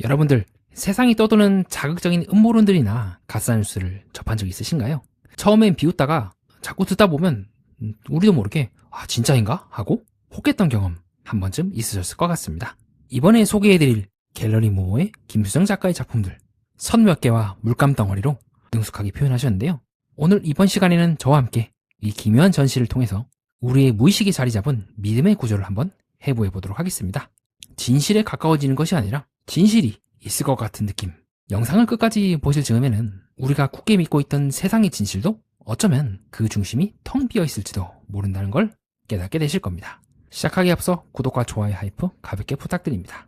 여러분들 세상이 떠도는 자극적인 음모론들이나 가짜뉴스를 접한 적 있으신가요? 처음엔 비웃다가 자꾸 듣다 보면 우리도 모르게 진짜인가? 하고 혹했던 경험 한 번쯤 있으셨을 것 같습니다. 이번에 소개해드릴 갤러리 모모의 김수정 작가의 작품들 선 몇 개와 물감 덩어리로 능숙하게 표현하셨는데요. 오늘 이번 시간에는 저와 함께 이 기묘한 전시를 통해서 우리의 무의식이 자리 잡은 믿음의 구조를 한번 해부해 보도록 하겠습니다. 진실에 가까워지는 것이 아니라 진실이 있을 것 같은 느낌. 영상을 끝까지 보실 즈음에는 우리가 굳게 믿고 있던 세상의 진실도 어쩌면 그 중심이 텅 비어 있을지도 모른다는 걸 깨닫게 되실 겁니다. 시작하기에 앞서 구독과 좋아요 하이프 가볍게 부탁드립니다.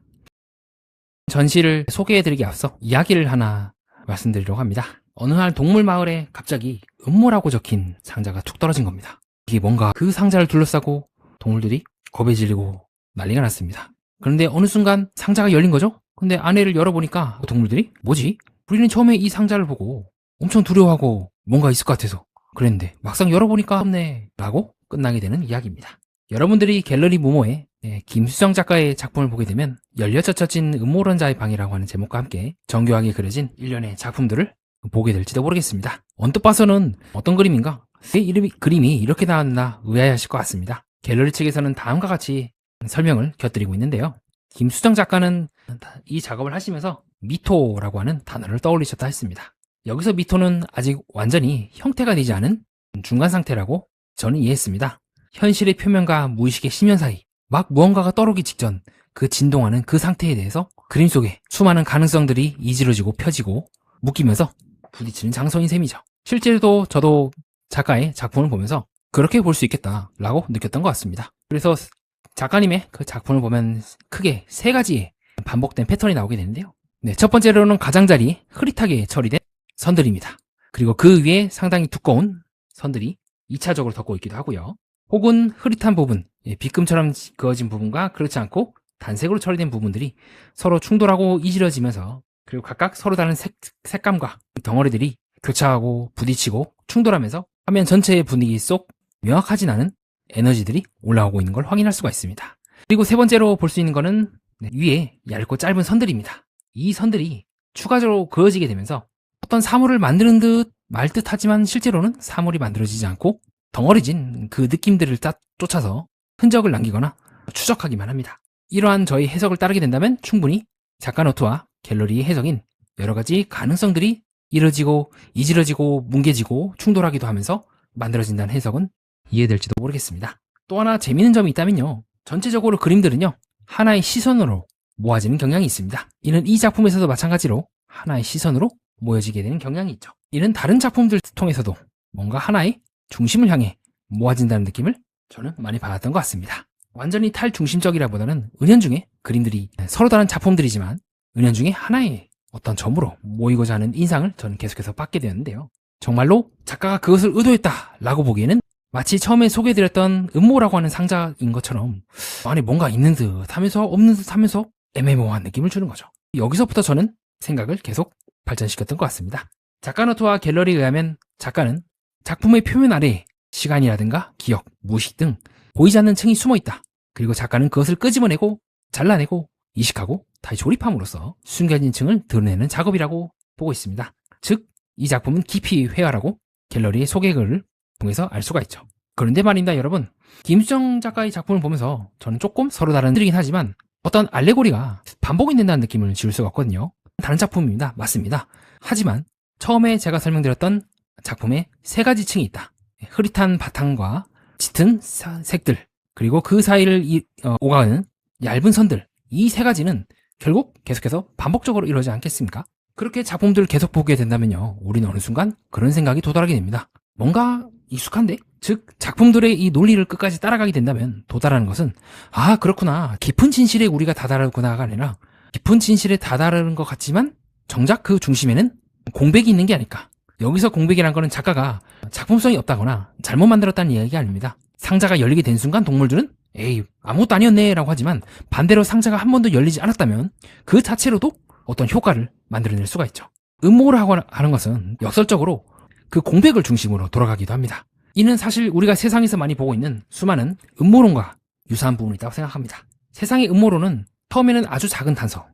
전시를 소개해드리기 앞서 이야기를 하나 말씀드리려고 합니다. 어느 날 동물 마을에 갑자기 음모라고 적힌 상자가 툭 떨어진 겁니다. 이게 뭔가 그 상자를 둘러싸고 동물들이 겁에 질리고 난리가 났습니다. 그런데 어느 순간 상자가 열린 거죠? 근데 안에를 열어보니까 동물들이 뭐지? 우리는 처음에 이 상자를 보고 엄청 두려워하고 뭔가 있을 것 같아서 그랬는데 막상 열어보니까 없네 라고 끝나게 되는 이야기입니다. 여러분들이 갤러리 모모의 김수정 작가의 작품을 보게 되면 열려젖혀진 음모론자의 방이라고 하는 제목과 함께 정교하게 그려진 일련의 작품들을 보게 될지도 모르겠습니다. 언뜻 봐서는 어떤 그림인가? 왜 그림이 이렇게 나왔나 의아해하실 것 같습니다. 갤러리 측에서는 다음과 같이 설명을 곁들이고 있는데요. 김수정 작가는 이 작업을 하시면서 미토라고 하는 단어를 떠올리셨다 했습니다. 여기서 미토는 아직 완전히 형태가 되지 않은 중간 상태라고 저는 이해했습니다. 현실의 표면과 무의식의 심연 사이 막 무언가가 떠오르기 직전 그 진동하는 그 상태에 대해서 그림 속에 수많은 가능성들이 이지러지고 펴지고 묶이면서 부딪히는 장소인 셈이죠. 실제로도 저도 작가의 작품을 보면서 그렇게 볼 수 있겠다라고 느꼈던 것 같습니다. 그래서 작가님의 그 작품을 보면 크게 세 가지의 반복된 패턴이 나오게 되는데요. 첫 번째로는 가장자리에 흐릿하게 처리된 선들입니다. 그리고 그 위에 상당히 두꺼운 선들이 2차적으로 덮고 있기도 하고요. 혹은 흐릿한 부분, 빗금처럼 그어진 부분과 그렇지 않고 단색으로 처리된 부분들이 서로 충돌하고 이지러지면서 그리고 각각 서로 다른 색감과 덩어리들이 교차하고 부딪히고 충돌하면서 화면 전체의 분위기 속 명확하진 않은 에너지들이 올라오고 있는 걸 확인할 수가 있습니다. 그리고 세 번째로 볼 수 있는 거는 위에 얇고 짧은 선들입니다. 이 선들이 추가적으로 그어지게 되면서 어떤 사물을 만드는 듯 말 듯 하지만 실제로는 사물이 만들어지지 않고 덩어리진 그 느낌들을 쫓아서 흔적을 남기거나 추적하기만 합니다. 이러한 저희 해석을 따르게 된다면 충분히 작가 노트와 갤러리의 해석인 여러 가지 가능성들이 이뤄지고 이지러지고 뭉개지고 충돌하기도 하면서 만들어진다는 해석은 이해될지도 모르겠습니다. 또 하나 재미있는 점이 있다면요. 전체적으로 그림들은요. 하나의 시선으로 모아지는 경향이 있습니다. 이는 이 작품에서도 마찬가지로 하나의 시선으로 모여지게 되는 경향이 있죠. 이는 다른 작품들 통해서도 뭔가 하나의 중심을 향해 모아진다는 느낌을 저는 많이 받았던 것 같습니다. 완전히 탈중심적이라보다는 은연중에 그림들이 서로 다른 작품들이지만 은연중에 하나의 어떤 점으로 모이고자 하는 인상을 저는 계속해서 받게 되었는데요. 정말로 작가가 그것을 의도했다라고 보기에는 마치 처음에 소개해드렸던 음모라고 하는 상자인 것처럼 안에 뭔가 있는 듯 하면서 없는 듯 하면서 애매모호한 느낌을 주는 거죠. 여기서부터 저는 생각을 계속 발전시켰던 것 같습니다. 작가 노트와 갤러리에 의하면 작가는 작품의 표면 아래에 시간이라든가 기억, 무의식 등 보이지 않는 층이 숨어 있다. 그리고 작가는 그것을 끄집어내고 잘라내고 이식하고 다시 조립함으로써 숨겨진 층을 드러내는 작업이라고 보고 있습니다. 즉, 이 작품은 깊이 회화라고 갤러리의 소개글을 통해서 알 수가 있죠. 그런데 말입니다, 여러분. 김수정 작가의 작품을 보면서 저는 조금 서로 다른 들이긴 하지만 어떤 알레고리가 반복이 된다는 느낌을 지울 수가 없거든요. 다른 작품입니다. 맞습니다. 하지만 처음에 제가 설명드렸던 작품에 세 가지 층이 있다. 흐릿한 바탕과 짙은 색들, 그리고 그 사이를 오가는 얇은 선들. 이 세 가지는 결국 계속해서 반복적으로 이루어지지 않겠습니까? 그렇게 작품들을 계속 보게 된다면요. 우리는 어느 순간 그런 생각이 도달하게 됩니다. 뭔가 익숙한데? 즉, 작품들의 이 논리를 끝까지 따라가게 된다면 도달하는 것은 그렇구나. 깊은 진실에 우리가 다다르구나가 아니라 깊은 진실에 다다르는 것 같지만 정작 그 중심에는 공백이 있는 게 아닐까. 여기서 공백이란 거는 작가가 작품성이 없다거나 잘못 만들었다는 이야기가 아닙니다. 상자가 열리게 된 순간 동물들은 에이 아무것도 아니었네 라고 하지만 반대로 상자가 한 번도 열리지 않았다면 그 자체로도 어떤 효과를 만들어낼 수가 있죠. 음모라고 하는 것은 역설적으로 그 공백을 중심으로 돌아가기도 합니다. 이는 사실 우리가 세상에서 많이 보고 있는 수많은 음모론과 유사한 부분이 있다고 생각합니다. 세상의 음모론은 처음에는 아주 작은 단서,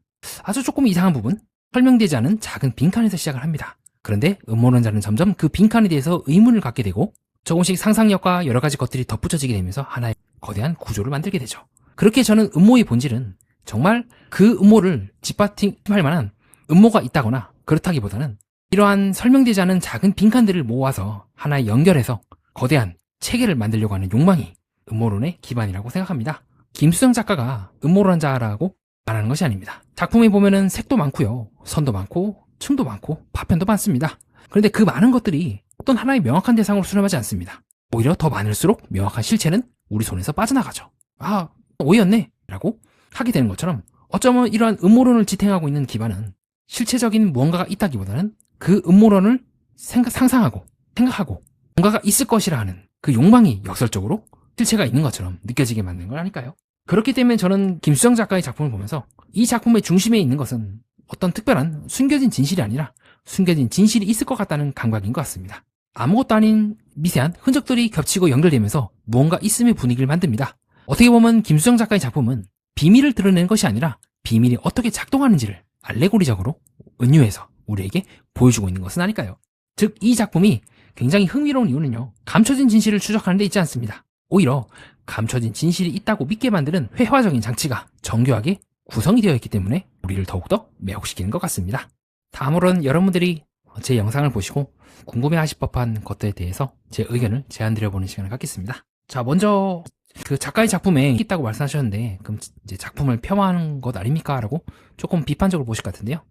아주 조금 이상한 부분, 설명되지 않은 작은 빈칸에서 시작을 합니다. 그런데 음모론자는 점점 그 빈칸에 대해서 의문을 갖게 되고 조금씩 상상력과 여러 가지 것들이 덧붙여지게 되면서 하나의 거대한 구조를 만들게 되죠. 그렇게 저는 음모의 본질은 정말 그 음모를 뒷받침할 만한 음모가 있다거나 그렇다기보다는 이러한 설명되지 않은 작은 빈칸들을 모아서 하나의 연결해서 거대한 체계를 만들려고 하는 욕망이 음모론의 기반이라고 생각합니다. 김수정 작가가 음모론자라고 말하는 것이 아닙니다. 작품에 보면은 색도 많고요, 선도 많고, 춤도 많고, 파편도 많습니다. 그런데 그 많은 것들이 어떤 하나의 명확한 대상으로 수렴하지 않습니다. 오히려 더 많을수록 명확한 실체는 우리 손에서 빠져나가죠. 아, 오해였네 라고 하게 되는 것처럼 어쩌면 이러한 음모론을 지탱하고 있는 기반은 실체적인 무언가가 있다기보다는 그 음모론을 상상하고 생각하고 뭔가가 있을 것이라 하는 그 욕망이 역설적으로 실체가 있는 것처럼 느껴지게 만드는 건 아닐까요? 그렇기 때문에 저는 김수정 작가의 작품을 보면서 이 작품의 중심에 있는 것은 어떤 특별한 숨겨진 진실이 아니라 숨겨진 진실이 있을 것 같다는 감각인 것 같습니다. 아무것도 아닌 미세한 흔적들이 겹치고 연결되면서 무언가 있음의 분위기를 만듭니다. 어떻게 보면 김수정 작가의 작품은 비밀을 드러내는 것이 아니라 비밀이 어떻게 작동하는지를 알레고리적으로 은유해서 우리에게 보여주고 있는 것은 아닐까요? 즉, 이 작품이 굉장히 흥미로운 이유는요, 감춰진 진실을 추적하는 데 있지 않습니다. 오히려 감춰진 진실이 있다고 믿게 만드는 회화적인 장치가 정교하게 구성이 되어 있기 때문에 우리를 더욱더 매혹시키는 것 같습니다. 다음으로는 여러분들이 제 영상을 보시고 궁금해하실 법한 것들에 대해서 제 의견을 제안드려보는 시간을 갖겠습니다. 자, 먼저 그 작가의 작품에 있다고 말씀하셨는데 그럼 이제 작품을 폄하하는 것 아닙니까? 라고 조금 비판적으로 보실 것 같은데요.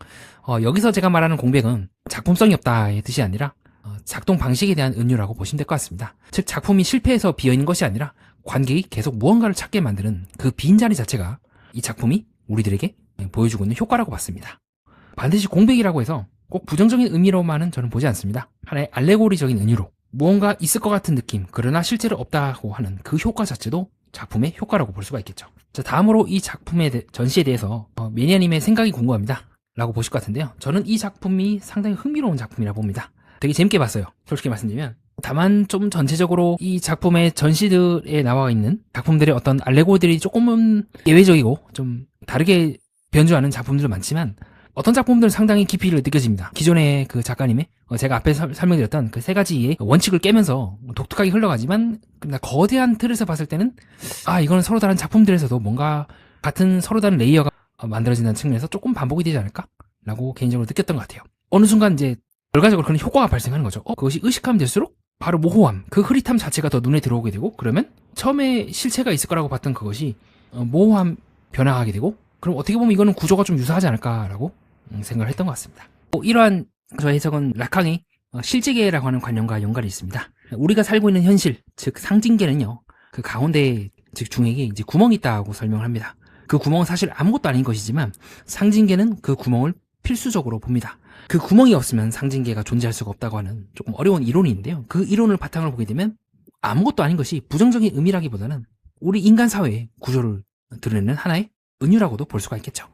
여기서 제가 말하는 공백은 작품성이 없다의 뜻이 아니라 작동 방식에 대한 은유라고 보시면 될 것 같습니다. 즉, 작품이 실패해서 비어있는 것이 아니라 관객이 계속 무언가를 찾게 만드는 그 빈자리 자체가 이 작품이 우리들에게 보여주고 있는 효과라고 봤습니다. 반드시 공백이라고 해서 꼭 부정적인 의미로만은 저는 보지 않습니다. 하나의 알레고리적인 은유로 무언가 있을 것 같은 느낌, 그러나 실제로 없다고 하는 그 효과 자체도 작품의 효과라고 볼 수가 있겠죠. 자, 다음으로 이 작품의 전시에 대해서 매니아님의 생각이 궁금합니다 라고 보실 것 같은데요. 저는 이 작품이 상당히 흥미로운 작품이라 봅니다. 되게 재밌게 봤어요. 솔직히 말씀드리면. 다만 좀 전체적으로 이 작품의 전시들에 나와 있는 작품들의 어떤 알레고리들이 조금은 예외적이고 좀 다르게 변주하는 작품들도 많지만 어떤 작품들은 상당히 깊이를 느껴집니다. 기존의 그 작가님의 제가 앞에 설명드렸던 그 세 가지의 원칙을 깨면서 독특하게 흘러가지만 거대한 틀에서 봤을 때는 이거는 서로 다른 작품들에서도 뭔가 같은 서로 다른 레이어가 만들어진다는 측면에서 조금 반복이 되지 않을까? 라고 개인적으로 느꼈던 것 같아요. 어느 순간 이제 결과적으로 그런 효과가 발생하는 거죠. 그것이 의식하면 될수록 바로 모호함, 그 흐릿함 자체가 더 눈에 들어오게 되고 그러면 처음에 실체가 있을 거라고 봤던 그것이 모호함 변화하게 되고 그럼 어떻게 보면 이거는 구조가 좀 유사하지 않을까라고 생각을 했던 것 같습니다. 이러한 저의 해석은 라캉의 실제계라고 하는 관념과 연관이 있습니다. 우리가 살고 있는 현실, 즉 상징계는요, 그 가운데 즉 중액에 이제 구멍이 있다고 설명을 합니다. 그 구멍은 사실 아무것도 아닌 것이지만 상징계는 그 구멍을 필수적으로 봅니다. 그 구멍이 없으면 상징계가 존재할 수가 없다고 하는 조금 어려운 이론이 있는데요. 그 이론을 바탕으로 보게 되면 아무것도 아닌 것이 부정적인 의미라기보다는 우리 인간 사회의 구조를 드러내는 하나의 은유라고도 볼 수가 있겠죠.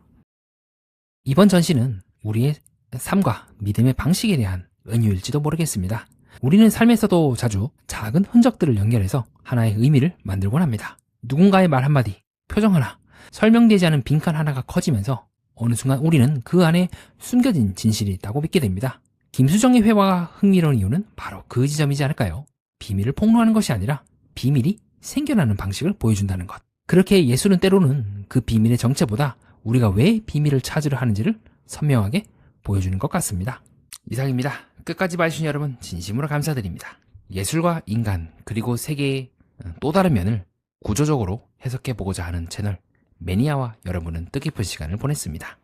이번 전시는 우리의 삶과 믿음의 방식에 대한 은유일지도 모르겠습니다. 우리는 삶에서도 자주 작은 흔적들을 연결해서 하나의 의미를 만들곤 합니다. 누군가의 말 한마디, 표정 하나, 설명되지 않은 빈칸 하나가 커지면서 어느 순간 우리는 그 안에 숨겨진 진실이 있다고 믿게 됩니다. 김수정의 회화가 흥미로운 이유는 바로 그 지점이지 않을까요? 비밀을 폭로하는 것이 아니라 비밀이 생겨나는 방식을 보여준다는 것. 그렇게 예술은 때로는 그 비밀의 정체보다 우리가 왜 비밀을 찾으려 하는지를 선명하게 보여주는 것 같습니다. 이상입니다. 끝까지 봐주신 여러분 진심으로 감사드립니다. 예술과 인간 그리고 세계의 또 다른 면을 구조적으로 해석해보고자 하는 채널 매니아와 여러분은 뜻깊은 시간을 보냈습니다.